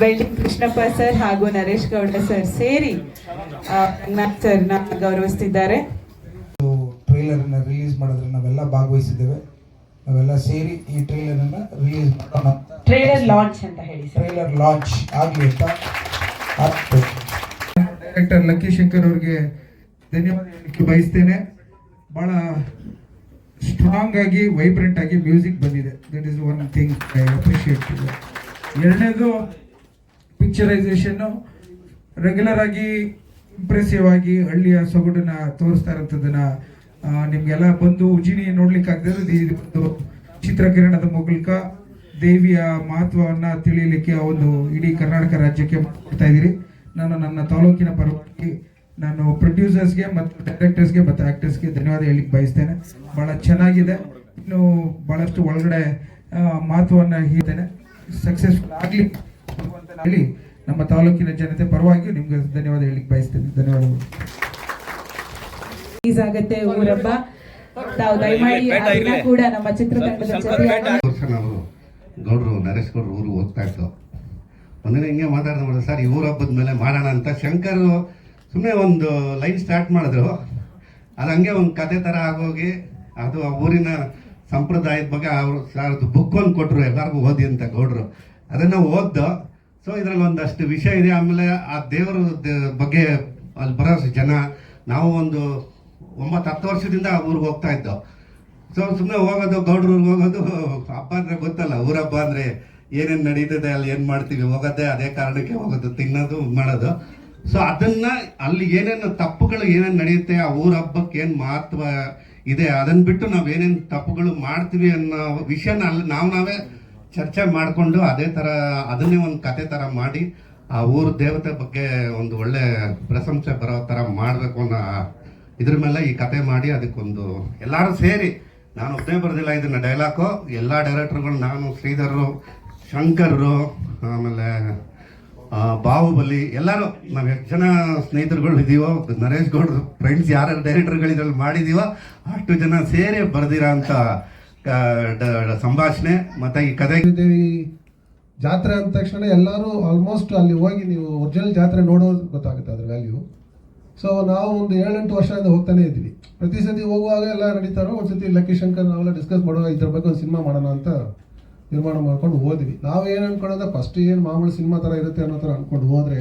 ಬೆಳ್ಳಿ ಕೃಷ್ಣಪ್ಪ ಸರ್ ಹಾಗೂ ನರೇಶ್ ಗೌಡ ಸರ್ ಸೇರಿ ರಂಗನಾಥ್ ಸರ್ನ ಗೌರವಿಸ್ತಿದ್ದಾರೆ. ಟ್ರೈಲರ್ ರಿಲೀಸ್ ಮಾಡಿದ್ರೆ ನಾವೆಲ್ಲ ಭಾಗವಹಿಸಿದ್ದೇವೆ. ನಾವೆಲ್ಲ ಸೇರಿ ಈ ಟ್ರೈಲರ್ ಅನ್ನ ರಿಲೀಸ್ ಮಾಡೋಣ. ಟ್ರೈಲರ್ ಲಾಂಚ್ ಅಂತ ಹೇಳಿ, ಟ್ರೈಲರ್ ಲಾಂಚ್ ಆಗಲಿ ಅಂತ ಡೈರೆಕ್ಟರ್ ಲಕ್ಕಿ ಶಂಕರ್ ಅವ್ರಿಗೆ ಧನ್ಯವಾದ ಹೇಳಲಿಕ್ಕೆ ಬಯಸ್ತೇನೆ. ಬಹಳ ಸ್ಟ್ರಾಂಗ್ ಆಗಿ ವೈಬ್ರೆಂಟ್ ಆಗಿ ಮ್ಯೂಸಿಕ್ ಬಂದಿದೆ. That is one thing I appreciate. ಎರಡನೇದು ಪಿಕ್ಚರೈಸೇಷನ್ನು ರೆಗ್ಯುಲರ್ ಆಗಿ ಇಂಪ್ರೆಸಿವ್ ಆಗಿ ಹಳ್ಳಿಯ ಸೊಗಡನ್ನ ತೋರಿಸ್ತಾ ಇರೋಂಥದ್ದನ್ನ ನಿಮಗೆಲ್ಲ ಬಂದು ಉಜಿನಿ ನೋಡ್ಲಿಕ್ಕೆ ಆಗದೆ ಇದು ಚಿತ್ರಕಿರಣದ ಮೂಲಕ ದೇವಿಯ ಮಹತ್ವವನ್ನು ತಿಳಿಯಲಿಕ್ಕೆ ಒಂದು ಇಡೀ ಕರ್ನಾಟಕ ರಾಜ್ಯಕ್ಕೆ ಮಾಡ್ತಾ ಇದ್ದೀರಿ. ನಾನು ನನ್ನ ತಾಲೂಕಿನ ಪರವಾಗಿ ನಾನು ಪ್ರೊಡ್ಯೂಸರ್ಸ್ಗೆ ಮತ್ತು ಡೈರೆಕ್ಟರ್ಸ್ಗೆ ಮತ್ತು ಆ್ಯಕ್ಟರ್ಸ್ಗೆ ಧನ್ಯವಾದ ಹೇಳಲಿಕ್ಕೆ ಬಯಸ್ತೇನೆ. ಭಾಳ ಚೆನ್ನಾಗಿದೆ. ಇನ್ನು ಭಾಳಷ್ಟು ಒಳಗಡೆ ಮಹತ್ವವನ್ನು ಹೇಳ್ತೇನೆ. ಸಕ್ಸಸ್ಫುಲ್ ಆಗಲಿ ಅಂತ ಹೇಳಿ ನಮ್ಮ ತಾಲೂಕಿನ ಜನತೆ ಪರವಾಗಿ ನಿಮ್ಗೆ ಧನ್ಯವಾದ ಹೇಳಲಿಕ್ಕೆ ಬಯಸ್ತೇನೆ. ಧನ್ಯವಾದಗಳು. ಆಗತ್ತೆ ಊರಬ್ಬ. ತಾವು ದಯಮಾಡಿ ಅದನ್ನ ಕೂಡ ನಮ್ಮ ಚಿತ್ರತಂಡದ ಜೊತೆ ನಾವು ಗೌಡ್ರು ನರೇಶ್ ಗೌಡ್ರು ಊರಿಗೆ ಹೋಗ್ತಾ ಇತ್ತು. ಒಂದಿನ ಹಿಂಗೆ ಮಾತಾಡ್ತಾ ಸರ್ ಈ ಊರ ಹಬ್ಬದ ಮೇಲೆ ಮಾಡೋಣ ಅಂತ ಶಂಕರ್ ಸುಮ್ಮನೆ ಒಂದು ಲೈನ್ ಸ್ಟಾರ್ಟ್ ಮಾಡಿದ್ರು. ಅದು ಹಂಗೆ ಒಂದು ಕತೆ ಥರ ಆಗೋಗಿ ಅದು ಆ ಊರಿನ ಸಂಪ್ರದಾಯದ ಬಗ್ಗೆ ಅವರು ಸರ್ ಬುಕ್ ಒಂದು ಕೊಟ್ಟರು ಎಲ್ಲರಿಗೂ ಓದಿ ಅಂತ ಗೌಡ್ರು. ಅದನ್ನು ಓದ್ದೋ. ಸೊ ಇದರಲ್ಲಿ ಒಂದಷ್ಟು ವಿಷಯ ಇದೆ. ಆಮೇಲೆ ಆ ದೇವರ ಬಗ್ಗೆ ಅಲ್ಲಿ ಬರೋ ಜನ ನಾವು ಒಂದು 9-10 ವರ್ಷದಿಂದ ಆ ಊರಿಗೆ ಹೋಗ್ತಾ ಇದ್ದೋ. ಸೊ ಸುಮ್ಮನೆ ಹೋಗೋದು, ಗೌಡ್ರಿಗೆ ಹೋಗೋದು. ಹಬ್ಬ ಅಂದರೆ ಗೊತ್ತಲ್ಲ, ಊರಬ್ಬ ಅಂದರೆ ಏನೇನು ನಡೀತದೆ, ಅಲ್ಲಿ ಏನು ಮಾಡ್ತೀವಿ, ಹೋಗೋದೇ ಅದೇ ಕಾರಣಕ್ಕೆ ಹೋಗೋದು, ತಿನ್ನೋದು ಮಾಡೋದು. ಸೊ ಅದನ್ನು ಅಲ್ಲಿ ಏನೇನು ತಪ್ಪುಗಳು ಏನೇನು ನಡೆಯುತ್ತೆ, ಆ ಊರ ಹಬ್ಬಕ್ಕೆ ಏನು ಮಹತ್ವ ಇದೆ, ಅದನ್ನು ಬಿಟ್ಟು ನಾವು ಏನೇನು ತಪ್ಪುಗಳು ಮಾಡ್ತೀವಿ ಅನ್ನೋ ವಿಷಯನ ಅಲ್ಲಿ ನಾವೇ ಚರ್ಚೆ ಮಾಡಿಕೊಂಡು ಅದೇ ಥರ ಅದನ್ನೇ ಒಂದು ಕತೆ ಥರ ಮಾಡಿ ಆ ಊರ ದೇವತೆ ಬಗ್ಗೆ ಒಂದು ಒಳ್ಳೆ ಪ್ರಶಂಸೆ ಬರೋ ಥರ ಮಾಡಬೇಕು ಅನ್ನೋ ಇದ್ರ ಮೇಲೆ ಈ ಕತೆ ಮಾಡಿ ಅದಕ್ಕೊಂದು ಎಲ್ಲರೂ ಸೇರಿ, ನಾನು ಒಬ್ಬನೇ ಬರೋದಿಲ್ಲ ಇದನ್ನು ಡೈಲಾಗು, ಎಲ್ಲ ಡೈರೆಕ್ಟರ್ಗಳು, ನಾನು, ಶ್ರೀಧರು, ಶಂಕರ್ರು, ಆಮೇಲೆ ಬಾಹುಬಲಿ, ಎಲ್ಲರೂ ನಾವು ಎಷ್ಟು ಜನ ಸ್ನೇಹಿತರುಗಳು ಇದೀವೋ, ನರೇಶ್ ಗೌಡ್ರು ಫ್ರೆಂಡ್ಸ್ ಯಾರು ಡೈರೆಕ್ಟರ್ಗಳು ಇದರಲ್ಲಿ ಮಾಡಿದೀವೋ ಅಷ್ಟು ಜನ ಸೇರಿ ಬರ್ದಿರೋ ಅಂಥ ಸಂಭಾಷಣೆ. ಮತ್ತು ಈ ಕತೆ ಜಾತ್ರೆ ಅಂದ ತಕ್ಷಣ ಎಲ್ಲರೂ ಆಲ್ಮೋಸ್ಟ್ ಅಲ್ಲಿ ಹೋಗಿ ನೀವು ಒರಿಜಿನಲ್ ಜಾತ್ರೆ ನೋಡೋದು ಗೊತ್ತಾಗುತ್ತೆ ಅದ್ರ ವ್ಯಾಲ್ಯೂ. ಸೊ ನಾವು ಒಂದು 7-8 ವರ್ಷದಿಂದ ಹೋಗ್ತಾನೆ ಇದ್ವಿ. ಪ್ರತಿ ಸತಿ ಹೋಗುವಾಗ ಎಲ್ಲ ನಡೀತಾರೋ ಒಂದ್ಸತಿ ಲಕ್ಕಿ ಶಂಕರ್ ನಾವೆಲ್ಲ ಡಿಸ್ಕಸ್ ಮಾಡುವ ಇದ್ರ ಬಗ್ಗೆ ಒಂದು ಸಿನಿಮಾ ಮಾಡೋಣ ಅಂತ ನಿರ್ಮಾಣ ಮಾಡ್ಕೊಂಡು ಹೋದ್ವಿ. ನಾವು ಏನು ಅನ್ಕೊಳ್ಳೋದು ಫಸ್ಟ್ ಏನು ಮಾಮೂಲಿ ಸಿನಿಮಾ ಥರ ಇರುತ್ತೆ ಅನ್ನೋ ಥರ ಅಂದ್ಕೊಂಡು ಹೋದರೆ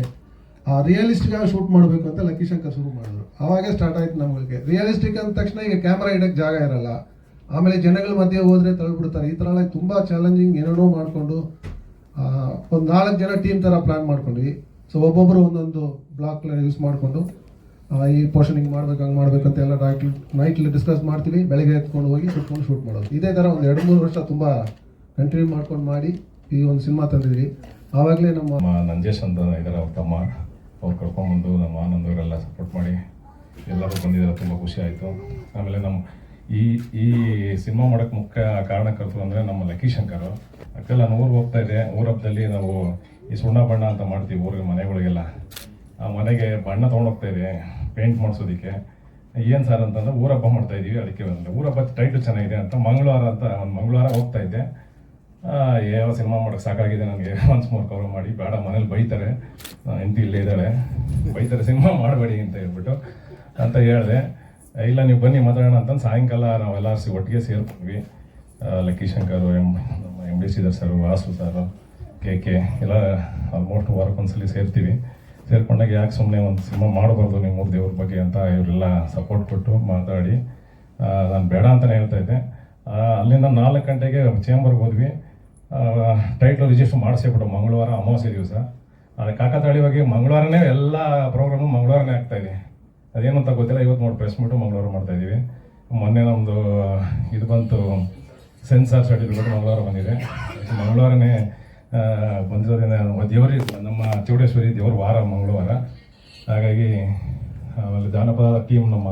ಆ ರಿಯಲಿಸ್ಟಿಕ್ ಆಗಿ ಶೂಟ್ ಮಾಡಬೇಕು ಅಂತ ಲಕ್ಕಿ ಶಂಕರ್ ಶುರು ಮಾಡಿದ್ರು. ಆವಾಗೇ ಸ್ಟಾರ್ಟ್ ಆಯ್ತು ನಮಗೆ. ರಿಯಲಿಸ್ಟಿಕ್ ಅಂದ ತಕ್ಷಣ ಈಗ ಕ್ಯಾಮ್ರಾ ಇಡೋಕ್ಕೆ ಜಾಗ ಇರಲ್ಲ, ಆಮೇಲೆ ಜನಗಳ ಮಧ್ಯೆ ಹೋದರೆ ತಳ್ಳಿಬಿಡ್ತಾರೆ. ಈ ಥರ ಎಲ್ಲ ತುಂಬ ಚಾಲೆಂಜಿಂಗ್ ಏನೇನೋ ಮಾಡಿಕೊಂಡು ಒಂದು 4 ಜನ ಟೀಮ್ ಥರ ಪ್ಲ್ಯಾನ್ ಮಾಡ್ಕೊಂಡ್ವಿ. ಸೊ ಒಬ್ಬೊಬ್ಬರು ಒಂದೊಂದು ಬ್ಲಾಕ್ ಯೂಸ್ ಮಾಡಿಕೊಂಡು ಈ ಪೋರ್ಷನ್ ಹಿಂಗೆ ಮಾಡ್ಬೇಕು, ಹಂಗೆ ಮಾಡ್ಬೇಕು ಅಂತ ಎಲ್ಲ ನೈಟ್ಲಿ ಡಿಸ್ಕಸ್ ಮಾಡ್ತೀವಿ. ಬೆಳಗ್ಗೆ ಎತ್ಕೊಂಡು ಹೋಗಿ ಕುತ್ಕೊಂಡು ಶೂಟ್ ಮಾಡೋದು. ಇದೇ ಥರ ಒಂದು 2-3 ವರ್ಷ ತುಂಬ ಕಂಟಿನ್ಯೂ ಮಾಡ್ಕೊಂಡು ಮಾಡಿ ಈ ಒಂದು ಸಿನಿಮಾ ತಂದಿದ್ವಿ. ಆವಾಗಲೇ ನಮ್ಮ ನಂಜೇಶ್ ಅಂತ ಇದ್ದಾರೆ, ಅವ್ರ ತಮ್ಮ, ಅವ್ರು ಕರ್ಕೊಂಡ್ಬಂದು ನಮ್ಮ ಆನಂದವರೆಲ್ಲ ಸಪೋರ್ಟ್ ಮಾಡಿ ಎಲ್ಲರೂ ಬಂದಿದ್ದಾರೆ. ತುಂಬ ಖುಷಿ ಆಯಿತು. ಆಮೇಲೆ ನಮ್ಮ ಈ ಸಿನಿಮಾ ಮಾಡೋಕ್ಕೆ ಮುಖ್ಯ ಕಾರಣಕರ್ತರು ಅಂದರೆ ನಮ್ಮ ಲಕ್ಕಿ ಶಂಕರ್. ಆ್ಯಕ್ಚುಲಿ ನಾನು ಊರಿಗೆ ಹೋಗ್ತಾ ಇದ್ದೆ. ಊರ ಹಬ್ಬದಲ್ಲಿ ನಾವು ಈ ಸುಣ್ಣ ಬಣ್ಣ ಅಂತ ಮಾಡ್ತೀವಿ ಊರಿಗೆ ಮನೆಗಳಿಗೆಲ್ಲ. ಆ ಮನೆಗೆ ಬಣ್ಣ ತೊಗೊಂಡೋಗ್ತಾ ಇದೆ ಪೇಂಟ್ ಮಾಡಿಸೋದಕ್ಕೆ. ಏನು ಸರ್ ಅಂತಂದ್ರೆ ಊರ ಹಬ್ಬ ಮಾಡ್ತಾ ಇದ್ದೀವಿ, ಅದಕ್ಕೆ ಬಂದರೆ ಊರ ಹಬ್ಬ ಟೈಟು ಚೆನ್ನಾಗಿದೆ ಅಂತ ಮಂಗಳವಾರ ಹೋಗ್ತಾ ಇದ್ದೆ. ಯಾವ ಸಿನಿಮಾ ಮಾಡೋಕ್ಕೆ ಸಾಕಾಗಿದೆ ನನಗೆ, ಒನ್ಸ್ ಮೋರ್ ಕವರ್ ಮಾಡಿ, ಬೇಡ ಮನೇಲಿ ಬೈತಾರೆ, ಹೆಂಡತಿ ಇಲ್ಲೇ ಇದ್ದಾಳೆ, ಬೈತಾರೆ ಸಿನಿಮಾ ಮಾಡಬೇಡಿ ಅಂತ ಹೇಳ್ಬಿಟ್ಟು ಅಂತ ಹೇಳಿದೆ. ಇಲ್ಲ ನೀವು ಬನ್ನಿ ಮಾತಾಡೋಣ ಅಂತಂದು ಸಾಯಂಕಾಲ ನಾವೆಲ್ಲರೂ ಒಟ್ಟಿಗೆ ಸೇರ್ಕೊಂಡ್ವಿ. ಲಕ್ಕಿ ಶಂಕರು, ನಮ್ಮ MD Shridhar sir, Vasu sir, KK ಎಲ್ಲ ಆಲ್ಮೋಸ್ಟ್ ವಾರಕ್ಕೊಂದ್ಸಲಿ ಸೇರ್ತೀವಿ. ಸೇರ್ಕೊಂಡಾಗ ಯಾಕೆ ಸುಮ್ಮನೆ ಒಂದು ಸಿನಿಮಾ ಮಾಡಬಾರ್ದು ನಿಮ್ಮ ಮೂರು ದೇವ್ರ ಬಗ್ಗೆ ಅಂತ ಇವರೆಲ್ಲ ಸಪೋರ್ಟ್ ಕೊಟ್ಟು ಮಾತಾಡಿ ನಾನು ಬೇಡ ಅಂತಲೇ ಹೇಳ್ತಾ ಇದ್ದೆ. ಅಲ್ಲಿಂದ 4 ಗಂಟೆಗೆ ಚೇಂಬರ್ಗೆ ಹೋದ್ವಿ. ಟೈಟ್ಲ್ ರಿಜಿಸ್ಟರ್ ಮಾಡಿಸ್ಬಿಟ್ಟು ಮಂಗಳವಾರ ಅಮಾವಾಸ್ಯೆ ದಿವಸ. ಅದು ಕಾಕತಾಳೀಯವಾಗಿ ಮಂಗಳವಾರನೇ ಎಲ್ಲ ಪ್ರೋಗ್ರಾಮು ಮಂಗಳವಾರನೇ ಆಗ್ತಾಯಿದೆ. ಅದೇನು ಅಂತ ಗೊತ್ತಿಲ್ಲ. ಇವತ್ತು ನೋಡಿ ಪ್ರೆಸ್ ಮೀಟು ಮಂಗಳವಾರ ಮಾಡ್ತಾಯಿದ್ದೀವಿ. ಮೊನ್ನೆ ನಮ್ಮದು ಇದು ಬಂತು, ಸೆನ್ಸಾರ್ ಸರ್ಟಿಫಿಕೇಟ್ ಮಂಗಳವಾರ ಬಂದಿದೆ. ಮಂಗಳವಾರನೇ ಬಂದಿರೋದ್ರಿಂದ ದೇವರಿಗೆ ನಮ್ಮ ಚೌಡೇಶ್ವರಿ ದೇವ್ರ ವಾರ ಮಂಗಳವಾರ. ಹಾಗಾಗಿ ಆಮೇಲೆ ಜಾನಪದ ಟೀಮ್ ನಮ್ಮ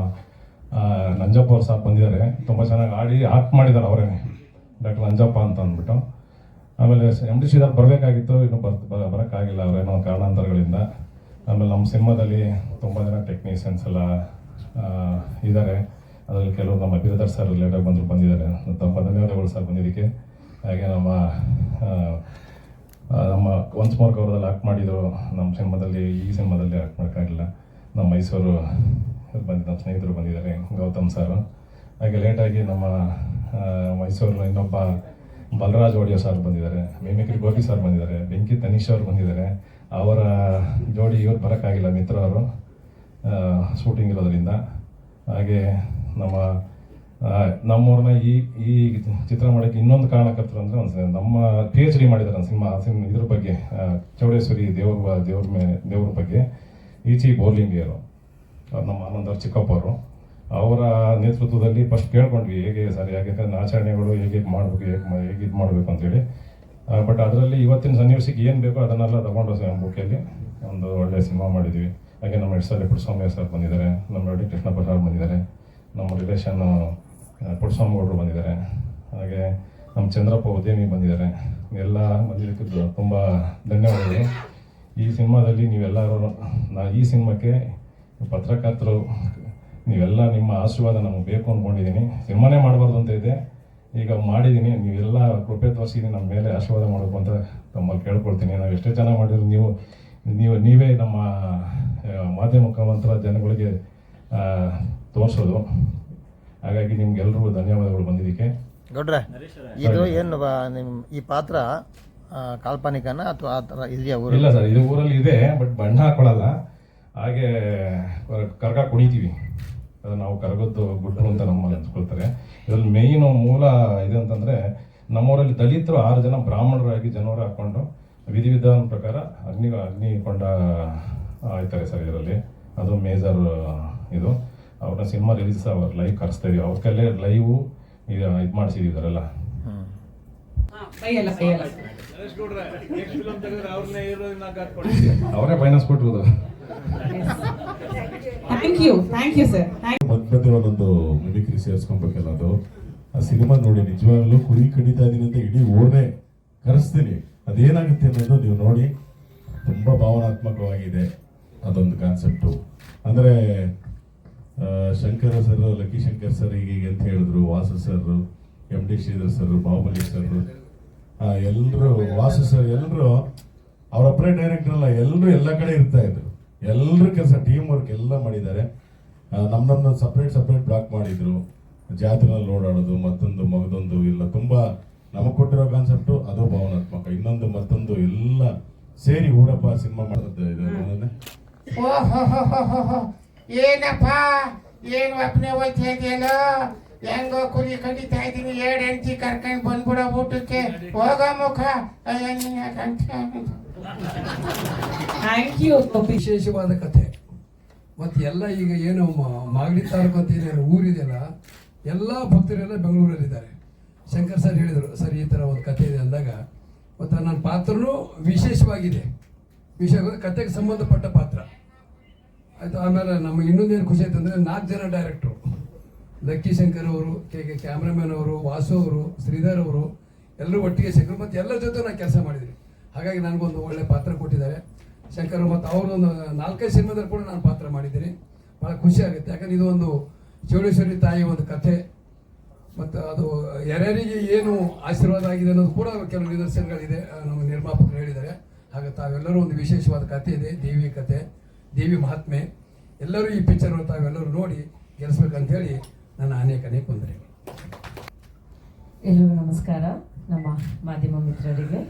ನಂಜಪ್ಪ ಅವ್ರು ಸಹ ಬಂದಿದ್ದಾರೆ. ತುಂಬ ಚೆನ್ನಾಗಿ ಆಡಿ ಆಕ್ಟ್ ಮಾಡಿದ್ದಾರೆ ಅವರೇ, ಡಾಕ್ಟರ್ ನಂಜಪ್ಪ ಅಂತ ಅಂದ್ಬಿಟ್ಟು. ಆಮೇಲೆ MD ಶ್ರೀಧರ್ ಬರಬೇಕಾಗಿತ್ತು, ಇನ್ನು ಬರೋಕ್ಕಾಗಿಲ್ಲ ಅವರೇನೋ ಕಾರಣಾಂತರಗಳಿಂದ. ಆಮೇಲೆ ನಮ್ಮ ಸಿನಿಮಾದಲ್ಲಿ ತುಂಬ ಜನ ಟೆಕ್ನಿಷಿಯನ್ಸ್ ಎಲ್ಲ ಇದ್ದಾರೆ. ಅದರಲ್ಲಿ ಕೆಲವರು ನಮ್ಮ ಬಿರದರ್ ಸರ್ ಲೇಟಾಗಿ ಬಂದಿದ್ದಾರೆ. ತುಂಬ ಧನ್ಯವಾದಗಳು ಸರ್ ಬಂದಿದ್ದಕ್ಕೆ. ಹಾಗೆ ನಮ್ಮ ನಮ್ಮ ಒನ್ಸ್ ಮೋರ್ ಕವರದಲ್ಲಿ ಆ್ಯಕ್ಟ್ ಮಾಡಿದರು. ನಮ್ಮ ಸಿನಿಮಾದಲ್ಲಿ, ಈ ಸಿನಿಮಾದಲ್ಲಿ ಆ್ಯಕ್ಟ್ ಮಾಡೋಕ್ಕಾಗಿಲ್ಲ. ನಮ್ಮ ಮೈಸೂರು ನಮ್ಮ ಸ್ನೇಹಿತರು ಬಂದಿದ್ದಾರೆ, ಗೌತಮ್ ಸರ್. ಹಾಗೆ ಲೇಟಾಗಿ ನಮ್ಮ ಮೈಸೂರಿನ ಇನ್ನೊಬ್ಬ ಬಲರಾಜ್ ಒಡಿಯೋ ಸರ್ ಬಂದಿದ್ದಾರೆ, ಮಿಮಿಕ್ರಿ ಗೋಪಿ ಸರ್ ಬಂದಿದ್ದಾರೆ, ಬೆಂಕಿ ತನೀಶ್ ಅವರು ಬಂದಿದ್ದಾರೆ. ಅವರ ಜೋಡಿ ಇವ್ರು ಬರೋಕ್ಕಾಗಿಲ್ಲ, ಮಿತ್ರವರು ಶೂಟಿಂಗ್ ಇರೋದ್ರಿಂದ. ಹಾಗೆ ನಮ್ಮೂರನ್ನ ಈ ಚಿತ್ರ ಮಾಡೋಕ್ಕೆ ಇನ್ನೊಂದು ಕಾರಣಕರ್ತರು ಅಂದರೆ ನಮ್ಮ PhD ಮಾಡಿದ್ದಾರೆ ಸಿನಿಮಾ ಇದ್ರ ಬಗ್ಗೆ, ಚೌಡೇಶ್ವರಿ ದೇವ್ರ ಬಗ್ಗೆ. ಈಚಿ ಬೋರ್ಲಿಂಗಿಯರು, ನಮ್ಮ ಆನಂದವ್ರ ಚಿಕ್ಕಪ್ಪ ಅವರು, ಅವರ ನೇತೃತ್ವದಲ್ಲಿ ಫಸ್ಟ್ ಕೇಳ್ಕೊಂಡ್ವಿ ಹೇಗೆ ಸರ್ ಯಾಕೆ ಆಚರಣೆಗಳು ಹೇಗೆ ಮಾಡಬೇಕು, ಹೇಗೆ ಇದು ಮಾಡಬೇಕು ಅಂತೇಳಿ. ಬಟ್ ಅದರಲ್ಲಿ ಇವತ್ತಿನ ಸನ್ನಿವೇಶಕ್ಕೆ ಏನು ಬೇಕೋ ಅದನ್ನೆಲ್ಲ ತಗೊಂಡು ಬುಕ್ಕಲ್ಲಿ ಒಂದು ಒಳ್ಳೆಯ ಸಿನಿಮಾ ಮಾಡಿದ್ವಿ. ಹಾಗೆ ನಮ್ಮ ಹೆಸರಲ್ಲಿ ಪುಟ್ಟಸ್ವಾಮಿ ಸರ್ ಬಂದಿದ್ದಾರೆ, ನಮ್ಮ ರೆಡ್ಡಿ ಕೃಷ್ಣಪ್ಪ ಸರ್ ಬಂದಿದ್ದಾರೆ, ನಮ್ಮ ರಿಲೇಷನ್ ಪುಟ್ಟಸ್ವಾಮಿ ಗೌಡರು ಬಂದಿದ್ದಾರೆ, ಹಾಗೆ ನಮ್ಮ ಚಂದ್ರಪ್ಪ ಉದ್ಯಮಿ ಬಂದಿದ್ದಾರೆ. ಎಲ್ಲ ಬಂದಿದ್ದಕ್ಕೆ ತುಂಬ ಧನ್ಯವಾದಗಳು. ಈ ಸಿನಿಮಾದಲ್ಲಿ ನೀವೆಲ್ಲರೂ ಈ ಸಿನಿಮಾಕ್ಕೆ ಪತ್ರಕರ್ತರು ನೀವೆಲ್ಲ ನಿಮ್ಮ ಆಶೀರ್ವಾದ ನಮಗೆ ಬೇಕು ಅಂದ್ಕೊಂಡಿದ್ದೀನಿ. ಸಿನಿಮಾನೇ ಮಾಡಬಾರ್ದು ಅಂತ ಇದೆ, ಈಗ ಮಾಡಿದ್ದೀನಿ. ನೀವೆಲ್ಲ ಕೃಪೆ ತೋರಿಸಿ ನಮ್ಮ ಮೇಲೆ ಆಶೀರ್ವಾದ ಮಾಡಬೇಕು ಅಂತ ತಮ್ಮಲ್ಲಿ ಕೇಳ್ಕೊಳ್ತೀನಿ. ನಾವು ಎಷ್ಟೇ ಚೆನ್ನಾಗಿ ಮಾಡಿದ್ರು ನೀವೇ ನಮ್ಮ ಮಾಧ್ಯಮ ಮುಖಾಂತರ ಜನಗಳಿಗೆ ತೋರಿಸೋದು. ಹಾಗಾಗಿ ನಿಮ್ಗೆಲ್ರಿಗೂ ಧನ್ಯವಾದಗಳು ಬಂದಿದ್ದಕ್ಕೆ. ಗೌಡ್ರೆ, ಇದು ಏನು ನಿಮ್ಮ ಈ ಪಾತ್ರ ಕಾಲ್ಪನಿಕನ ಅಥವಾ ಆ ಥರ ಇದೆಯಾ ಊರು? ಇಲ್ಲ ಸರ್, ಇದು ಊರಲ್ಲಿ ಇದೆ, ಬಟ್ ಬಣ್ಣ ಹಾಕೊಳ್ಳಲ್ಲ. ಹಾಗೆ ಕರ್ಗ ಕುಣಿತೀವಿ, ಅದು ನಾವು ಕರಗದ್ದು ಗುಡ್ಡು ಅಂತ ನಮ್ಮಲ್ಲಿ ಅನ್ಸ್ಕೊಳ್ತಾರೆ. ಇದರಲ್ಲಿ ಮೇಯ್ನು ಮೂಲ ಇದೆ ಅಂತಂದರೆ, ನಮ್ಮೂರಲ್ಲಿ ದಲಿತರು 6 ಜನ ಬ್ರಾಹ್ಮಣರಾಗಿ ಜನವರ ಹಾಕ್ಕೊಂಡು ವಿಧಿವಿಧಾನ ಪ್ರಕಾರ ಅಗ್ನಿಕೊಂಡ ಆಯ್ತಾರೆ ಸರ್ ಇದರಲ್ಲಿ. ಅದು ಮೇಜರ್ ಇದು. ಅವ್ರನ್ನ ಸಿನಿಮಾ ರಿಲೀಸ್ ಅವ್ರ ಲೈವ್ ಕರೆಸ್ತಾ ಇದೀವಿ, ಅವ್ರ ಕೈಲೇ ಲೈವು ಇದು ಮಾಡಿಸಿದೀವಿ ಇದರೆಲ್ಲ. ಅವರೇ ಫೈನಾನ್ಸ್ ಕೊಟ್ಟಿರೋದು. Thank you sir. ಮಧ್ಯೆ ಒಂದೊಂದು ಮಿಮಿಕ್ರಿ ಸೇರಿಸ್ಕೊಬೇಕಲ್ಲ, ಅದು ಆ ಸಿನಿಮಾ ನೋಡಿ ನಿಜವಾಗ್ಲೂ ಕುರಿ ಕಡಿತಾ ಇದೀನಿ ಅಂತ ಇಡೀ ಊರನ್ನೇ ಕರೆಸ್ತೀನಿ. ಅದೇನಾಗುತ್ತೆ ಅನ್ನೋದು ನೀವು ನೋಡಿ. ತುಂಬಾ ಭಾವನಾತ್ಮಕವಾಗಿದೆ ಅದೊಂದು ಕಾನ್ಸೆಪ್ಟು. ಅಂದರೆ Shankar sir, lucky Shankar sir ಹೀಗೆ ಅಂತ ಹೇಳಿದ್ರು, Vasu sir, MD Shridhar sir, Baahubali sir, ಎಲ್ಲರೂ ವಾಸು ಸರ್ ಎಲ್ಲರೂ ಅವರೊಬ್ಬರೇ ಡೈರೆಕ್ಟರ್ ಅಲ್ಲ, ಎಲ್ಲರೂ ಎಲ್ಲ ಕಡೆ ಇರ್ತಾ ಇದ್ರು. ಎಲ್ಲರೂ ಕೆಲಸ ಟೀಮ್ ವರ್ಕ್ ಎಲ್ಲ ಮಾಡಿದ್ದಾರೆ. ನಮ್ಮನ್ನ ಸಪ್ರೇಟ್ ಬ್ಲಾಕ್ ಮಾಡಿದ್ರು, ಜಾತ್ರೆನಲ್ಲಿ ಓಡಾಡೋದು, ಮತ್ತೊಂದು ಮಗದೊಂದು ಇಲ್ಲ. ತುಂಬಾ ನಮಗೆ ಕೊಟ್ಟಿರೋ ಕಾನ್ಸೆಪ್ಟು ಅದು ಭಾವನಾತ್ಮಕ. ಇನ್ನೊಂದು ಮತ್ತೊಂದು ಎಲ್ಲ ಸೇರಿ ಊರಪ್ಪ ಸಿನಿಮಾ ಮಾಡೋದು ಇದು. ಏನಪ್ಪ ಏನು ಅಪ್ನೆ ಹೋಯ್ತಾ ಇದೆಯಲ್ಲ, ಹೆಂಗೋ ಕುರಿ ಕಡಿತಾ ಇದ್ದೀನಿ, 2 ಹೆಂಡತಿ ಕರ್ಕೊಂಡು ಬಂದ್ಬಿಡೋ ಊಟಕ್ಕೆ, ಹೋಗೋ ಮುಖ. Thank you. ವಿಶೇಷವಾದ ಕಥೆ. ಮತ್ತು ಎಲ್ಲ ಈಗ ಏನು ಮಾಗಡಿ ತಾಲೂಕು ಅಂತ ಏನೇನು ಊರಿದೆಯಲ್ಲ, ಎಲ್ಲ ಭಕ್ತರೆಲ್ಲ ಬೆಂಗಳೂರಲ್ಲಿದ್ದಾರೆ. ಶಂಕರ್ ಸರ್ ಹೇಳಿದರು, ಸರ್ ಈ ಥರ ಒಂದು ಕಥೆ ಇದೆ ಅಂದಾಗ, ಮತ್ತು ನನ್ನ ಪಾತ್ರನೂ ವಿಶೇಷವಾಗಿದೆ. ಕಥೆಗೆ ಸಂಬಂಧಪಟ್ಟ ಪಾತ್ರ ಆಯಿತು. ಆಮೇಲೆ ನಮಗೆ ಇನ್ನೊಂದೇನು ಖುಷಿ ಆಯ್ತು ಅಂದರೆ 4 ಜನ ಡೈರೆಕ್ಟ್ರು, ಲಕ್ಕಿ ಶಂಕರ್ ಅವರು, ಕ್ಯಾಮ್ರಾಮನ್ ಅವರು, ವಾಸು ಅವರು, ಶ್ರೀಧರ್ ಅವರು ಎಲ್ಲರೂ ಒಟ್ಟಿಗೆ ಸಿಕ್ಕರು. ಮತ್ತು ಎಲ್ಲರ ಜೊತೆ ನಾನು ಕೆಲಸ ಮಾಡಿದ್ದೀನಿ. ಹಾಗಾಗಿ ನನಗೊಂದು ಒಳ್ಳೆ ಪಾತ್ರ ಕೊಟ್ಟಿದ್ದಾರೆ ಶಂಕರ್. ಮತ್ತು ಅವ್ರದ್ದೊಂದು 4-5 ಸಿನಿಮಾದಲ್ಲಿ ಕೂಡ ನಾನು ಪಾತ್ರ ಮಾಡಿದ್ದೀನಿ. ಭಾಳ ಖುಷಿ ಆಗುತ್ತೆ, ಯಾಕಂದ್ರೆ ಇದು ಒಂದು ಚೌಡೇಶ್ವರಿ ತಾಯಿ ಒಂದು ಕಥೆ. ಮತ್ತು ಅದು ಯಾರ್ಯಾರಿಗೆ ಏನು ಆಶೀರ್ವಾದ ಆಗಿದೆ ಅನ್ನೋದು ಕೂಡ ಕೆಲವು ನಿದರ್ಶನಗಳಿದೆ, ನಮ್ಮ ನಿರ್ಮಾಪಕರು ಹೇಳಿದ್ದಾರೆ. ಹಾಗೆ ತಾವೆಲ್ಲರೂ ಒಂದು ವಿಶೇಷವಾದ ಕಥೆ ಇದೆ, ದೇವಿ ಕಥೆ, ದೇವಿ ಮಹಾತ್ಮೆ. ಎಲ್ಲರೂ ಈ ಪಿಕ್ಚರ್ ತಾವೆಲ್ಲರೂ ನೋಡಿ ಗೆಲ್ಲಿಸ್ಬೇಕಂತೇಳಿ ನನ್ನ ಅನೇಕ ವಂದನೆಗಳು. ಎಲ್ಲರಿಗೂ ನಮಸ್ಕಾರ. ನಮ್ಮ ಮಾಧ್ಯಮ ಮಿತ್ರರಿಗೆ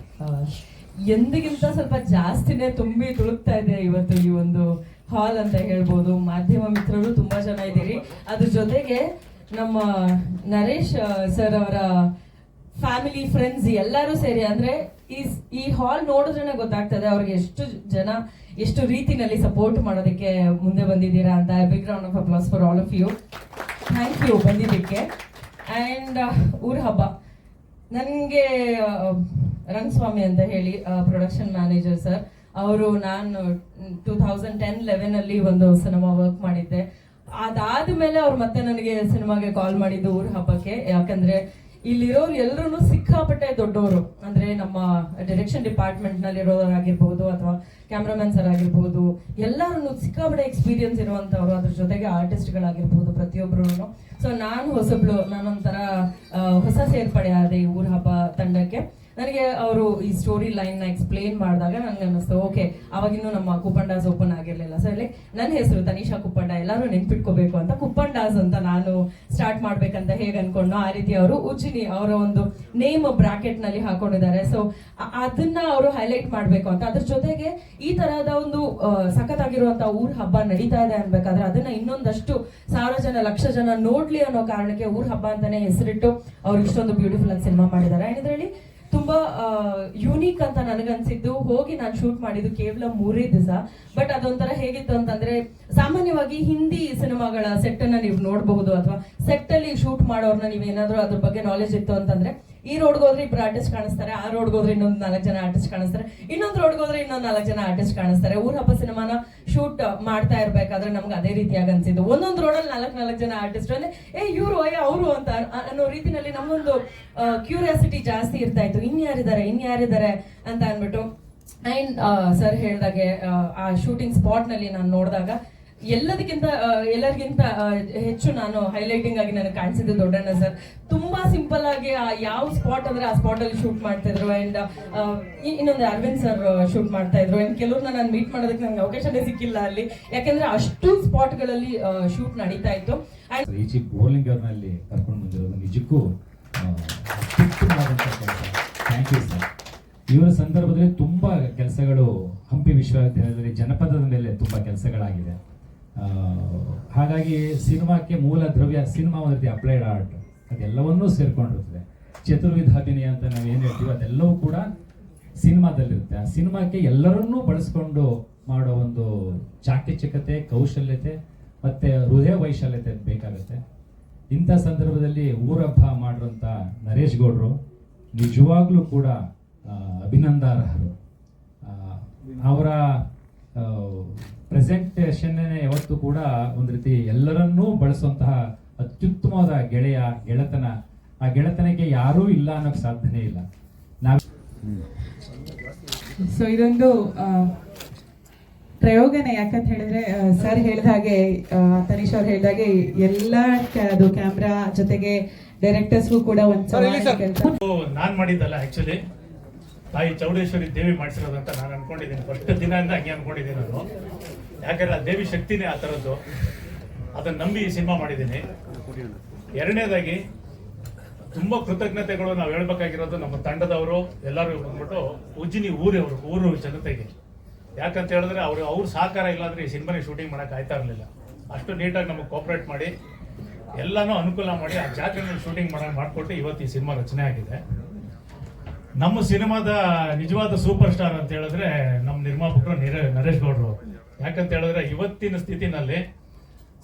ಎಂದಿಗಿಂತ ಸ್ವಲ್ಪ ಜಾಸ್ತಿನೇ ತುಂಬಿ ತುಳುಕ್ತಾ ಇದೆ ಇವತ್ತು ಈ ಒಂದು ಹಾಲ್ ಅಂತ ಹೇಳ್ಬೋದು. ಮಾಧ್ಯಮ ಮಿತ್ರರು ತುಂಬಾ ಜನ ಇದ್ದೀರಿ. ಅದ್ರ ಜೊತೆಗೆ ನಮ್ಮ ನರೇಶ್ ಸರ್ ಅವರ ಫ್ಯಾಮಿಲಿ, ಫ್ರೆಂಡ್ಸ್ ಎಲ್ಲರೂ ಸೇರಿ, ಅಂದ್ರೆ ಈ ಹಾಲ್ ನೋಡಿದ್ರೆ ಗೊತ್ತಾಗ್ತದೆ ಅವ್ರಿಗೆ ಎಷ್ಟು ರೀತಿನಲ್ಲಿ ಸಪೋರ್ಟ್ ಮಾಡೋದಕ್ಕೆ ಮುಂದೆ ಬಂದಿದ್ದೀರಾ ಅಂತ. Big round of applause for all of you. Thank you ಬಂದಿದ್ದಕ್ಕೆ. ಆ್ಯಂಡ್ ಊರ ಹಬ್ಬ, ನನಗೆ ರಂಗಸ್ವಾಮಿ ಅಂತ ಹೇಳಿ ಪ್ರೊಡಕ್ಷನ್ ಮ್ಯಾನೇಜರ್ ಸರ್ ಅವರು, ನಾನು 2010-11 ಒಂದು ಸಿನಿಮಾ ವರ್ಕ್ ಮಾಡಿದ್ದೆ. ಅದಾದ್ಮೇಲೆ ಅವ್ರು ಮತ್ತೆ ನನಗೆ ಸಿನಿಮಾಗೆ ಕಾಲ್ ಮಾಡಿದ್ದು ಊರ ಹಬ್ಬಕ್ಕೆ. ಯಾಕಂದ್ರೆ ಇಲ್ಲಿರೋರು ಎಲ್ಲರೂ ಸಿಕ್ಕಾಪಟ್ಟೆ ದೊಡ್ಡವರು, ಅಂದ್ರೆ ನಮ್ಮ ಡೈರೆಕ್ಷನ್ ಡಿಪಾರ್ಟ್ಮೆಂಟ್ ನಲ್ಲಿ ಇರೋರಾಗಿರ್ಬೋದು ಅಥವಾ ಕ್ಯಾಮ್ರಾಮನ್ ಸರ್ ಆಗಿರ್ಬೋದು, ಎಲ್ಲರೂ ಸಿಕ್ಕಾಪಟ್ಟೆ ಎಕ್ಸ್ಪೀರಿಯನ್ಸ್ ಇರುವಂತವ್ರು. ಅದ್ರ ಜೊತೆಗೆ ಆರ್ಟಿಸ್ಟ್ಗಳಾಗಿರ್ಬೋದು ಪ್ರತಿಯೊಬ್ರು. ಸೊ ನಾನೊಂಥರ ಹೊಸ ಸೇರ್ಪಡೆ ಆದೆ ಈ ಊರ ಹಬ್ಬ ತಂಡಕ್ಕೆ. ನನಗೆ ಅವರು ಈ ಸ್ಟೋರಿ ಲೈನ್ನ ಎಕ್ಸ್ಪ್ಲೇನ್ ಮಾಡಿದಾಗ ನನಗೆ ಅನ್ನಿಸ್ತು ಓಕೆ ಅವಾಗಿನ್ನೂ ನಮ್ಮ ಕುಪ್ಪಂಡಾಸ್ ಓಪನ್ ಆಗಿರಲಿಲ್ಲ. ಸೊ ಇಲ್ಲಿ ನನ್ನ ಹೆಸರು ತನಿಷಾ ಕುಪ್ಪಂಡ, ಎಲ್ಲರೂ ನೆನ್ಪಿಟ್ಕೋಬೇಕು ಅಂತ ಕುಪ್ಪಂಡಾಸ್ ಅಂತ ನಾನು ಸ್ಟಾರ್ಟ್ ಮಾಡ್ಬೇಕಂತ ಹೇಗೆ ಅನ್ಕೊಂಡು ಆ ರೀತಿ ಅವರು ಉಜ್ಜಿನಿ ಅವರ ಒಂದು ನೇಮ್ ಬ್ರಾಕೆಟ್ ನಲ್ಲಿ ಹಾಕೊಂಡಿದ್ದಾರೆ. ಸೊ ಅದನ್ನ ಅವರು ಹೈಲೈಟ್ ಮಾಡ್ಬೇಕು ಅಂತ, ಅದ್ರ ಜೊತೆಗೆ ಈ ತರಹದ ಒಂದು ಸಖತ್ತಾಗಿರುವಂತಹ ಊರ್ ಹಬ್ಬ ನಡೀತಾ ಇದೆ ಅನ್ಬೇಕಾದ್ರೆ ಅದನ್ನ ಇನ್ನೊಂದಷ್ಟು 1000 ಜನ 1,00,000 ಜನ ನೋಡ್ಲಿ ಅನ್ನೋ ಕಾರಣಕ್ಕೆ ಊರ್ ಹಬ್ಬ ಅಂತಾನೆ ಹೆಸರಿಟ್ಟು ಅವ್ರು ಇಷ್ಟೊಂದು ಬ್ಯೂಟಿಫುಲ್ ಆಗಿ ಸಿನಿಮಾ ಮಾಡಿದ್ದಾರೆ. ಅಂಡ್ ಇದರಲ್ಲಿ ತುಂಬಾ ಯೂನಿಕ್ ಅಂತ ನನಗನ್ಸಿದ್ದು, ಹೋಗಿ ನಾನು ಶೂಟ್ ಮಾಡಿದ್ದು ಕೇವಲ 3 ದಿವಸ. ಬಟ್ ಅದೊಂಥರ ಹೇಗಿತ್ತು ಅಂತಂದ್ರೆ, ಸಾಮಾನ್ಯವಾಗಿ ಹಿಂದಿ ಸಿನಿಮಾಗಳ ಸೆಟ್ ಅನ್ನ ನೀವು ನೋಡಬಹುದು, ಅಥವಾ ಸೆಟ್ ಅಲ್ಲಿ ಶೂಟ್ ಮಾಡೋರ್ನ ನೀವೇನಾದ್ರೂ ಅದ್ರ ಬಗ್ಗೆ ನಾಲೆಜ್ ಇತ್ತು ಅಂತಂದ್ರೆ, ಈ ರೋಡ್ಗೆ ಹೋದ್ರೆ 2 ಆರ್ಟಿಸ್ಟ್ ಕಾಣಿಸ್ತಾರೆ, ಆ ರೋಡ್ಗೆ ಹೋದ್ರೆ ಇನ್ನೊಂದು 4 ಜನ ಆರ್ಟಿಸ್ಟ್ ಕಾಣಿಸ್ತಾರೆ, ಇನ್ನೊಂದು ರೋಡ್ಗೆ ಹೋದ್ರೆ ಇನ್ನೊಂದು 4 ಜನ ಆರ್ಟಿಸ್ಟ್ ಕಾಣಿಸ್ತಾರೆ. ಊರ್ ಹಬ್ಬ ಸಿನಿಮಾನ ಶೂಟ್ ಮಾಡ್ತಾ ಇರ್ಬೇಕಾದ್ರೆ ನಮ್ಗೆ ಅದೇ ರೀತಿಯಾಗಿ ಅನ್ಸಿದ್ದು. ಒಂದೊಂದು ರೋಡಲ್ಲಿ 4 ಜನ ಆರ್ಟಿಸ್ಟ್ ಅಂದ್ರೆ ಇವ್ರು ಅವರು ಅಂತ ಅನ್ನೋ ರೀತಿನಲ್ಲಿ ನಮ್ಮೊಂದು ಕ್ಯೂರಿಯಾಸಿಟಿ ಜಾಸ್ತಿ ಇರ್ತಾ ಇತ್ತು, ಇನ್ಯಾರಿದ್ದಾರೆ ಅಂತ ಅನ್ಬಿಟ್ಟು. ಅಂಡ್ ಸರ್ ಹೇಳ್ದಾಗೆ ಆ ಶೂಟಿಂಗ್ ಸ್ಪಾಟ್ ನಲ್ಲಿ ನಾನು ನೋಡಿದಾಗ ಎಲ್ಲರಿಗಿಂತ ಹೆಚ್ಚು ನಾನು ಹೈಲೈಟಿಂಗ್ ಆಗಿ ನನಗೆ ಕಾಣಿಸಿದ್ದು ದೊಡ್ಡಣ್ಣ ಸರ್. ತುಂಬಾ ಸಿಂಪಲ್ ಆಗಿ ಯಾವ ಸ್ಪಾಟ್ ಅಂದ್ರೆ ಆ ಸ್ಪಾಟ್ ಅಲ್ಲಿ ಶೂಟ್ ಮಾಡ್ತಾ ಇದ್ರು. ಅಂಡ್ ಇನ್ನೊಂದು ಅರವಿಂದ್ ಸರ್ ಶೂಟ್ ಮಾಡ್ತಾ ಇದ್ರು. ಅಂಡ್ ಕೆಲವ್ರನ್ನ ನಾನು ಮೀಟ್ ಮಾಡೋದಕ್ಕೆ ನನಗೆ ಅವಕಾಶನೇ ಸಿಕ್ಕಿಲ್ಲ ಅಲ್ಲಿ, ಯಾಕೆಂದ್ರೆ ಅಷ್ಟು ಸ್ಪಾಟ್ ಗಳಲ್ಲಿ ಶೂಟ್ ನಡೀತಾ ಇತ್ತು. ಈಚೆ ಬೋರ್ಲಿಂಗರ್ನಲ್ಲಿ ಕರ್ಕೊಂಡು ಬಂದಿರೋದು ನಿಜಕ್ಕೂ ಅತ್ಯುತ್ತಮವಾದಂಥ ಕೆಲಸ. Thank you sir. ಇವರ ಸಂದರ್ಭದಲ್ಲಿ ತುಂಬ ಕೆಲಸಗಳು ಹಂಪಿ ವಿಶ್ವವಿದ್ಯಾಲಯದಲ್ಲಿ ಜನಪದದ ಮೇಲೆ ತುಂಬ ಕೆಲಸಗಳಾಗಿದೆ. ಹಾಗಾಗಿ ಸಿನಿಮಾಕ್ಕೆ ಮೂಲ ದ್ರವ್ಯ ಸಿನಿಮಾ ಒಂದು ರೀತಿ ಅಪ್ಲೈಡ್ ಆರ್ಟ್, ಅದೆಲ್ಲವನ್ನೂ ಸೇರ್ಕೊಂಡಿರ್ತದೆ. ಚತುರ್ವಿಧಾಭಿನಯ ಅಂತ ನಾವು ಏನು ಹೇಳ್ತೀವಿ ಅದೆಲ್ಲವೂ ಕೂಡ ಸಿನಿಮಾದಲ್ಲಿರುತ್ತೆ. ಆ ಸಿನಿಮಾಕ್ಕೆ ಎಲ್ಲರನ್ನೂ ಬಳಸ್ಕೊಂಡು ಮಾಡೋ ಒಂದು ಚಾಕಚಕ್ಯತೆ, ಕೌಶಲ್ಯತೆ ಮತ್ತು ಹೃದಯ ವೈಶಾಲ್ಯತೆ ಬೇಕಾಗುತ್ತೆ. ಇಂಥ ಸಂದರ್ಭದಲ್ಲಿ ಊರಹಬ್ಬ ಮಾಡಿರೋಂಥ ನರೇಶ್ ಗೌಡರು ನಿಜವಾಗ್ಲೂ ಕೂಡ ಅಭಿನಂದಾರ್ಹರು. ಅವರ ಪ್ರೆಸೆಂಟೇಷನ್ನೇ ಯಾವತ್ತೂ ಕೂಡ ಒಂದು ರೀತಿ ಎಲ್ಲರನ್ನೂ ಬಳಸುವಂತಹ ಅತ್ಯುತ್ತಮವಾದ ಗೆಳೆತನ. ಆ ಗೆಳೆತನಕ್ಕೆ ಯಾರೂ ಇಲ್ಲ ಅನ್ನೋಕ್ಕೆ ಸಾಧ್ಯನೇ ಇಲ್ಲ. ಸೊ ಇದೊಂದು ಪ್ರಯೋಗನೇ, ಯಾಕಂತ ಹೇಳಿದ್ರೆ ಸರ್ ಹೇಳಿದ ಹಾಗೆ, ತನಿಷ್ ಅವ್ರು ಹೇಳಿದಾಗೆ ಎಲ್ಲ ಅದು ಕ್ಯಾಮ್ರಾ ಜೊತೆಗೆ ಡೈರೆಕ್ಟರ್ಸ್ಗೂ ಕೂಡ ನಾನ್ ಮಾಡಿದ್ದಲ್ಲ, ಆಕ್ಚುಲಿ ತಾಯಿ ಚೌಡೇಶ್ವರಿ ದೇವಿ ಮಾಡಿಸಿರೋದಂತ ನಾನು ಅನ್ಕೊಂಡಿದ್ದೀನಿ. ಫಸ್ಟ್ ದಿನದಿಂದ ಹಂಗೆ ಅನ್ಕೊಂಡಿದ್ದೀನಿ ನಾನು. ಯಾಕಂದ್ರೆ ಆ ದೇವಿ ಶಕ್ತಿನೇ ಆ ಥರದ್ದು, ಅದನ್ನ ನಂಬಿ ಈ ಸಿನಿಮಾ ಮಾಡಿದ್ದೀನಿ. ಎರಡನೇದಾಗಿ ತುಂಬಾ ಕೃತಜ್ಞತೆಗಳು ನಾವು ಹೇಳ್ಬೇಕಾಗಿರೋದು ನಮ್ಮ ತಂಡದವರು ಎಲ್ಲರೂ ಬಂದ್ಬಿಟ್ಟು ಉಜ್ಜಿನಿ ಊರು ಜನತೆಗೆ. ಯಾಕಂತ ಹೇಳಿದ್ರೆ ಅವ್ರ ಸಹಕಾರ ಇಲ್ಲಾಂದ್ರೆ ಈ ಸಿನಿಮಾನ ಶೂಟಿಂಗ್ ಮಾಡಕ್ ಆಯ್ತಾ ಇರಲಿಲ್ಲ. ಅಷ್ಟು ನೀಟಾಗಿ ನಮಗೆ ಕೋಆಪರೇಟ್ ಮಾಡಿ ಎಲ್ಲಾನು ಅನುಕೂಲ ಮಾಡಿ ಆ ಜಾತ್ರೆನಲ್ಲಿ ಶೂಟಿಂಗ್ ಮಾಡಿಕೊಟ್ಟು ಇವತ್ತು ಈ ಸಿನಿಮಾ ರಚನೆ ಆಗಿದೆ. ನಮ್ಮ ಸಿನಿಮಾದ ನಿಜವಾದ ಸೂಪರ್ ಸ್ಟಾರ್ ಅಂತ ಹೇಳಿದ್ರೆ ನಮ್ಮ ನಿರ್ಮಾಪಕರು ನರೇಶ್ ಗೌಡರು. ಯಾಕಂತ ಹೇಳಿದ್ರೆ ಇವತ್ತಿನ ಸ್ಥಿತಿನಲ್ಲಿ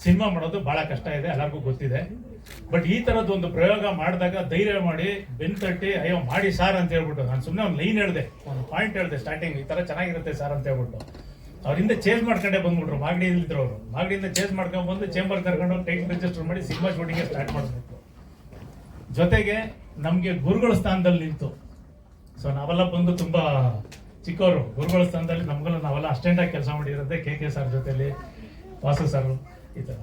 ಸಿನಿಮಾ ಮಾಡೋದು ಬಹಳ ಕಷ್ಟ ಇದೆ, ಎಲ್ಲರಿಗೂ ಗೊತ್ತಿದೆ. ಬಟ್ ಈ ತರದ್ದು ಒಂದು ಪ್ರಯೋಗ ಮಾಡಿದಾಗ ಧೈರ್ಯ ಮಾಡಿ ಬೆನ್ ತಟ್ಟಿ ಅಯ್ಯೋ ಮಾಡಿ ಸಾರ್ ಅಂತ ಹೇಳ್ಬಿಟ್ಟು, ನಾನು ಸುಮ್ಮನೆ ಒಂದು ಲೈನ್ ಹೇಳಿದೆ, ಒಂದು ಪಾಯಿಂಟ್ ಹೇಳಿದೆ ಸ್ಟಾರ್ಟಿಂಗ್, ಈ ತರ ಚೆನ್ನಾಗಿರುತ್ತೆ ಸಾರ್ ಅಂತ ಹೇಳ್ಬಿಟ್ಟು ಅವರಿಂದ ಚೇಂಜ್ ಮಾಡ್ಕೊಂಡೇ ಬಂದ್ಬಿಟ್ರು. ಮಾಗಡಿಯಲ್ಲಿದ್ರು ಅವರು, ಮಾಗಡಿಯಿಂದ ಚೇಂಜ್ ಮಾಡ್ಕೊಂಡು ಬಂದು ಚೇಂಬರ್ ಕರ್ಕೊಂಡು ಟೈಮ್ ರಿಜಿಸ್ಟರ್ ಮಾಡಿ ಸಿನಿಮಾ ಶೂಟಿಂಗ್ ಸ್ಟಾರ್ಟ್ ಮಾಡಬೇಕು. ಜೊತೆಗೆ ನಮ್ಗೆ ಗುರುಗಳ ಸ್ಥಾನದಲ್ಲಿ ನಿಂತು, ಸೊ ನಾವೆಲ್ಲ ಬಂದು ತುಂಬಾ ಚಿಕ್ಕವರು, ಗುರುಗಳ ಸ್ಥಾನದಲ್ಲಿ ನಮ್ಗೆಲ್ಲ ನಾವೆಲ್ಲ ಅಸ್ಟೆಂಟ್ ಆಗಿ ಕೆಲಸ ಮಾಡಿರೋದೇ ಕೆ ಸರ್ ಜೊತೆಲಿ, ವಾಸು ಸರ್, ಈ ತರ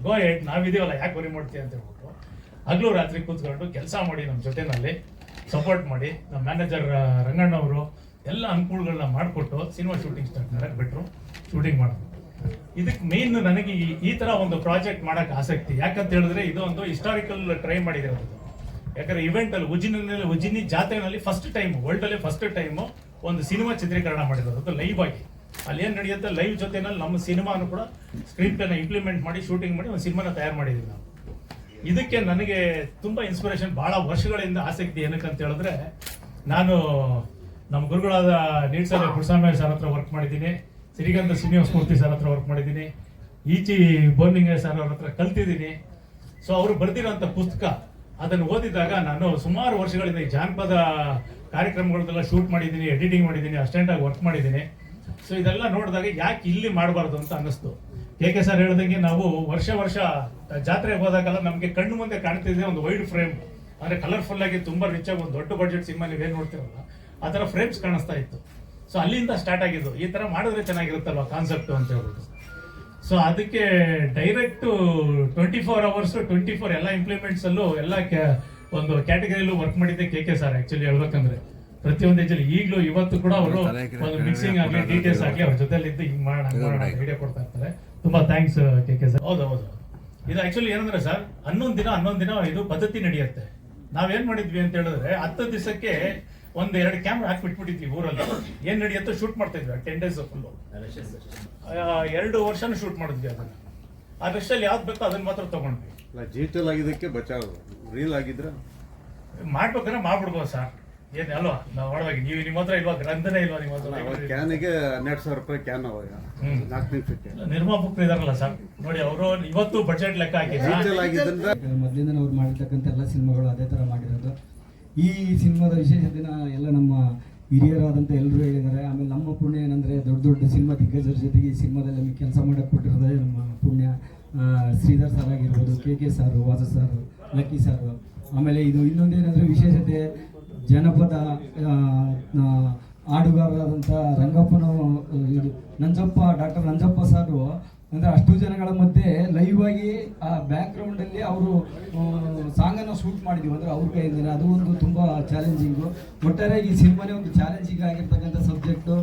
ಗೋ ಎಡ್ ನಾವಿದೀವಲ್ಲ ಯಾಕೆ ಬರಿ ಮಾಡ್ತೀವಿ ಅಂತ ಹೇಳ್ಬಿಟ್ಟು ಹಗಲು ರಾತ್ರಿ ಕೂತ್ಕೊಂಡು ಕೆಲಸ ಮಾಡಿ ನಮ್ಮ ಜೊತೆನಲ್ಲಿ ಸಪೋರ್ಟ್ ಮಾಡಿ ನಮ್ಮ ಮ್ಯಾನೇಜರ್ ರಂಗಣ್ಣ ಅವರು ಎಲ್ಲ ಅನುಕೂಲಗಳನ್ನ ಮಾಡಿಕೊಟ್ಟು ಸಿನಿಮಾ ಶೂಟಿಂಗ್ ಸ್ಟಾರ್ಟ್ ಮಾಡಕ್ ಬಿಟ್ರು, ಶೂಟಿಂಗ್ ಮಾಡಿದ್ರು. ಇದಕ್ಕೆ ಮೇನ್ ನನಗೆ ಈ ತರ ಒಂದು ಪ್ರಾಜೆಕ್ಟ್ ಮಾಡಕ್ ಆಸಕ್ತಿ. ಯಾಕಂತ ಹೇಳಿದ್ರೆ ಇದು ಒಂದು ಹಿಸ್ಟಾರಿಕಲ್ ಟ್ರೈ ಮಾಡಿರೋದು. ಯಾಕಂದ್ರೆ ಇವೆಂಟ್ ಅಲ್ಲಿ ಉಜ್ಜಿನಿ ಜಾತ್ರೆನಲ್ಲಿ ಫಸ್ಟ್ ಟೈಮ್, ವರ್ಲ್ಡ್ ಅಲ್ಲಿ ಫಸ್ಟ್ ಟೈಮ್ ಒಂದು ಸಿನಿಮಾ ಚಿತ್ರೀಕರಣ ಮಾಡಿರೋದು ಲೈವ್ ಆಗಿ. ಅಲ್ಲಿ ಏನ್ ನಡೆಯುತ್ತೆ ಲೈವ್ ಜೊತೆನಲ್ಲಿ ನಮ್ಮ ಸಿನಿಮಾನು ಕೂಡ ಸ್ಕ್ರೀನ್ ಪ್ಲೇನ ಇಂಪ್ಲಿಮೆಂಟ್ ಮಾಡಿ ಶೂಟಿಂಗ್ ಮಾಡಿ ಒಂದು ಸಿನಿಮಾನ ತಯಾರು ಮಾಡಿದೀವಿ ನಾವು. ಇದಕ್ಕೆ ನನಗೆ ತುಂಬಾ ಇನ್ಸ್ಪಿರೇಷನ್, ಬಹಳ ವರ್ಷಗಳಿಂದ ಆಸಕ್ತಿ. ಏನಕ್ಕಂತ ಹೇಳಿದ್ರೆ ನಾನು ನಮ್ಮ ಗುರುಗಳಾದ ನೀಡ್ಸಲ ಪುರುಷಾಮಯ್ಯ ಸರ್ ಹತ್ರ ವರ್ಕ್ ಮಾಡಿದ್ದೀನಿ, ಸಿರಿಗಂಧ ಶ್ರೀನಿವಾಸ ಮೂರ್ತಿ ಸರ್ ಹತ್ರ ವರ್ಕ್ ಮಾಡಿದ್ದೀನಿ, ಈಚಿ ಬೋರ್ನಿಂಗ ಸರ್ ಅವ್ರ ಹತ್ರ ಕಲ್ತಿದ್ದೀನಿ. ಸೊ ಅವರು ಬರೆದಿರೋಂಥ ಪುಸ್ತಕ ಅದನ್ನು ಓದಿದಾಗ ನಾನು ಸುಮಾರು ವರ್ಷಗಳಿಂದ ಈ ಜಾನಪದ ಕಾರ್ಯಕ್ರಮಗಳನ್ನೆಲ್ಲ ಶೂಟ್ ಮಾಡಿದ್ದೀನಿ, ಎಡಿಟಿಂಗ್ ಮಾಡಿದ್ದೀನಿ, ಅಸಿಸ್ಟೆಂಟ್ ಆಗಿ ವರ್ಕ್ ಮಾಡಿದ್ದೀನಿ. ಸೊ ಇದೆಲ್ಲ ನೋಡಿದಾಗ ಯಾಕೆ ಇಲ್ಲಿ ಮಾಡಬಾರ್ದು ಅಂತ ಅನ್ನಿಸ್ತು. ಕೆ ಸರ್ ಹೇಳ್ದಂಗೆ ನಾವು ವರ್ಷ ಜಾತ್ರೆಗೆ ಹೋದಾಗೆಲ್ಲ ನಮಗೆ ಕಣ್ಣು ಮುಂದೆ ಕಾಣ್ತಿದ್ದೆ ಒಂದು ವೈಡ್ ಫ್ರೇಮ್, ಅಂದ್ರೆ ಕಲರ್ಫುಲ್ ಆಗಿ ತುಂಬಾ ರಿಚ್ ಆಗಿ ಒಂದು ದೊಡ್ಡ ಬಡ್ಜೆಟ್ ಸಿನಿಮಾ ನೀವೇನು ನೋಡ್ತೀರಲ್ಲ ಆ ಥರ ಫ್ರೇಮ್ಸ್ ಕಾಣಿಸ್ತಾ ಇತ್ತು. ಸೊ ಅಲ್ಲಿಂದ ಸ್ಟಾರ್ಟ್ ಆಗಿದ್ದು, ಈ ತರ ಮಾಡಿದ್ರೆ ಚೆನ್ನಾಗಿರುತ್ತಲ್ವ ಕಾನ್ಸೆಪ್ಟ್ ಅಂತ ಹೇಳ್ಬಿಟ್ಟು. ಸೊ ಅದಕ್ಕೆ ಡೈರೆಕ್ಟ್ 24 hours 24 ಎಲ್ಲ ಇಂಪ್ಲಿಮೆಂಟ್ಸ್ ಅಲ್ಲೂ ಎಲ್ಲ ಒಂದು ಕ್ಯಾಟಗರಿಯಲ್ಲೂ ವರ್ಕ್ ಮಾಡಿದ್ದೆ ಕೆ ಸರ್. ಆಕ್ಚುಲಿ ಹೇಳ್ಬೇಕಂದ್ರೆ ಪ್ರತಿಯೊಂದು ಏಜಲ್ಲಿ ಈಗಲೂ ಇವತ್ತು ಕೂಡ ಅವರು ಒಂದು ಮಿಕ್ಸಿಂಗ್ ಆಗಲಿ ಡೀಟೇಲ್ಸ್ ಆಗಲಿ ಅವ್ರ ಜೊತೆಲಿ ಇದ್ದು ಹಿಂಗ್ ಮಾಡೋಣ ವಿಡಿಯೋ ಕೊಡ್ತಾ ಇರ್ತಾರೆ. ತುಂಬಾ ಥ್ಯಾಂಕ್ಸ್ ಕೆ ಸರ್. ಹೌದು ಇದು ಆಕ್ಚುಲಿ ಏನಂದ್ರೆ ಸರ್, 11 ದಿನ ಇದು ಪದ್ಧತಿ ನಡೆಯುತ್ತೆ. ನಾವೇನ್ ಮಾಡಿದ್ವಿ ಅಂತ ಹೇಳಿದ್ರೆ 10 ದಿವಸಕ್ಕೆ 1-2 ಕ್ಯಾಮ್ರಾ ಹಾಕ್ಬಿಟ್ಬಿಟ್ಟಿದ್ವಿ ಊರಲ್ಲಿ. ಏನ್ ನಡೆಯುತ್ತೋ ಶೂಟ್ ಮಾಡ್ತಾ ಇದ್ವಿ 10 ಡೇಸ್ ಫುಲ್ಲು. 2 ವರ್ಷನೂ ಶೂಟ್ ಮಾಡಿದ್ವಿ ಅದನ್ನ. ಆ ರೆಸ್ಟಲ್ಲಿ ಯಾವ್ದು ಬೇಕೋ ಅದನ್ನ ಮಾತ್ರ ತಗೊಂಡ್ವಿ. ಡಿಜಿಟಲ್ ಆಗಿದ್ದಕ್ಕೆ ಬಚಾವ್, ರೀಲ್ ಆಗಿದ್ರೆ ಮಾಡ್ಬೇಕಾದ್ರೆ ಮಾಡ್ಬಿಡ್ಬೋದು ಸರ್. ಏನ್ ಅಲ್ವಾ ನಾವು ಮಾಡುವಾಗ ನೀವು ನಿಮ್ಮ ಹತ್ರ ಇಲ್ವಾ, ಗ್ರಂಥನೇ ಇಲ್ವಾ ನಿಮ್ಮ ಹತ್ರ? ಕ್ಯಾನಿಗೆ 12,000 ರೂಪಾಯಿ ಕ್ಯಾನ್ ಅವಾಗ 4 ನಿಮಿಷಕ್ಕೆ. ನಿರ್ಮಾಪಕರು ಇದಾರಲ್ಲ ಸರ್ ನೋಡಿ, ಅವರು ಇವತ್ತು ಬಜೆಟ್ ಲೆಕ್ಕ ಹಾಕಿದ್ರೆ ಮೊದಲಿಂದ ಅವ್ರು ಮಾಡಿರ್ತಕ್ಕಂಥ ಎಲ್ಲ ಸಿನಿಮಾಗಳು ಅದೇ ಥರ ಮಾಡಿರೋದು. ಈ ಸಿನಿಮಾದ ವಿಶೇಷತೆ ಎಲ್ಲ ನಮ್ಮ ಹಿರಿಯರಾದಂಥ ಎಲ್ಲರೂ ಹೇಳಿದ್ದಾರೆ. ಆಮೇಲೆ ನಮ್ಮ ಪುಣ್ಯ ಏನಂದರೆ ದೊಡ್ಡ ಸಿನಿಮಾ ದಿಗ್ಗಜರ ಜೊತೆಗೆ ಈ ಸಿನಿಮಾದಲ್ಲಿ ನಮಗೆ ಕೆಲಸ ಮಾಡೋಕ್ಕೆ ಕೊಟ್ಟಿರೋದೇ ನಮ್ಮ ಪುಣ್ಯ. ಶ್ರೀಧರ್ ಸರ್ ಆಗಿರ್ಬೋದು, ಕೆ ಸಾರು, ವಾಸ ಸಾರು, ಲಕ್ಕಿ ಸಾರು. ಆಮೇಲೆ ಇದು ಇನ್ನೊಂದೇನೆಂದರೆ ವಿಶೇಷತೆ, ಜನಪದ ಹಾಡುಗಾರರಾದಂಥ ರಂಗಪ್ಪನ ಡಾಕ್ಟರ್ ನಂಜಪ್ಪ ಸಾರು ಅಂದರೆ ಅಷ್ಟು ಜನಗಳ ಮಧ್ಯೆ ಲೈವ್ ಆಗಿ ಆ ಬ್ಯಾಕ್ ಗ್ರೌಂಡಲ್ಲಿ ಅವರು ಸಾಂಗನ್ನು ಶೂಟ್ ಮಾಡಿದ್ವಿ ಅಂದರೆ ಅವ್ರ ಕೈಯಿಂದಲೇ. ಅದು ಒಂದು ತುಂಬ ಚಾಲೆಂಜಿಂಗು. ಒಟ್ಟಾರೆಯಾಗಿ ಈ ಸಿನಿಮಾನೇ ಒಂದು ಚಾಲೆಂಜಿಂಗ್ ಆಗಿರ್ತಕ್ಕಂಥ ಸಬ್ಜೆಕ್ಟು.